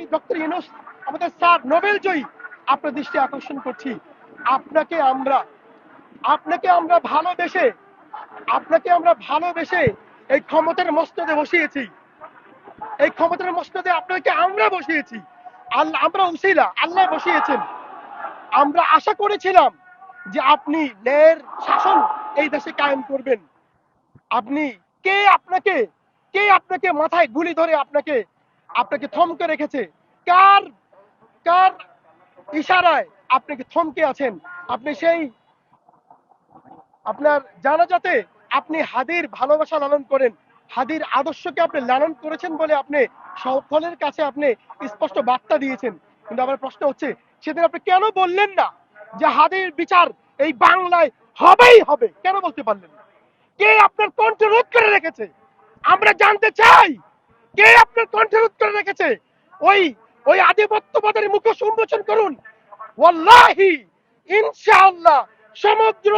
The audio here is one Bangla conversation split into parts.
আমি ডক্টর ইউনূস আমাদের স্যার নোবেল জয়ী, আপনার দৃষ্টি আকর্ষণ করছি। আপনাকে আমরা আপনাকে আমরা ভালোবেসে আপনাকে আমরা ভালোবেসে এই ক্ষমতার মস্তদে বসিয়েছি। এই ক্ষমতার মস্তদে আপনাকে আমরা বসিয়েছি। আল্লাহ আমরা উসিলা, আল্লাহ বসিয়েছেন। আমরা আশা করেছিলাম যে আপনি ন্যায়ের শাসন এই দেশে কায়েম করবেন। আপনি কে আপনাকে কে আপনাকে মাথায় গুলি ধরে আপনাকে আপনাকে থমকে রেখেছে? কার কার ইশারায় আপনাকে থমকে আছেন? আপনি সেই আপনার জানাজাতে আপনি হাদির ভালোবাসা লালন করেন, হাদির আদর্শকে আপনি লালন করেছেন বলে আপনি সকলের কাছে আপনি স্পষ্ট বার্তা দিয়েছেন। কিন্তু আমার প্রশ্ন হচ্ছে, সেদিন আপনি কেন বললেন না যে হাদির বিচার এই বাংলায় হবেই হবে? কেন বলতে পারলেন না? কে আপনার কণ্ঠ রোধ করে রেখেছে? আমরা জানতে চাই, কে আপনার কণ্ঠ রোধ করে রেখেছে? ওই ওই আধিপত্যবাদের মুখোশ উন্মোচন করুন। ওয়াল্লাহি, ইনশাআল্লাহ সমগ্র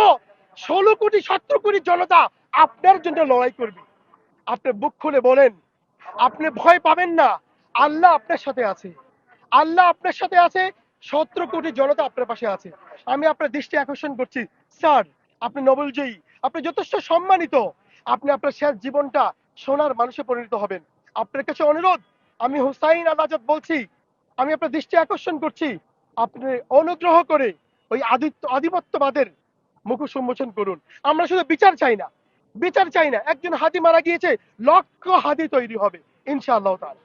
16 কোটি 17 কোটি জনতা আপনার জন্য লড়াই করবে। আপনি বুক খুলে বলেন, আপনি ভয় পাবেন না। আল্লাহ আপনার সাথে আছে। আল্লাহ আপনার সাথে আছে। 17 কোটি জনতা আপনার পাশে আছে। আমি আপনার দৃষ্টি আকর্ষণ করছি, স্যার, আপনি নোবেল জয়ী, আপনি যথেষ্ট সম্মানিত। আপনি আপনার শেষ জীবনটা সোনার মানুষে পরিণত হবেন। আপনার কাছে অনুরোধ, আমি হুসাইন আল আজাদ বলছি, আমি আপনার দৃষ্টি আকর্ষণ করছি, আপনি অনুগ্রহ করে ওই আধিপত্যবাদের মুখোশ উন্মোচন করুন। আমরা শুধু বিচার চাই না, বিচার চাই না, একজন হাদি মারা গিয়েছে, লক্ষ হাদি তৈরি হবে ইনশাআল্লাহ তাআলা।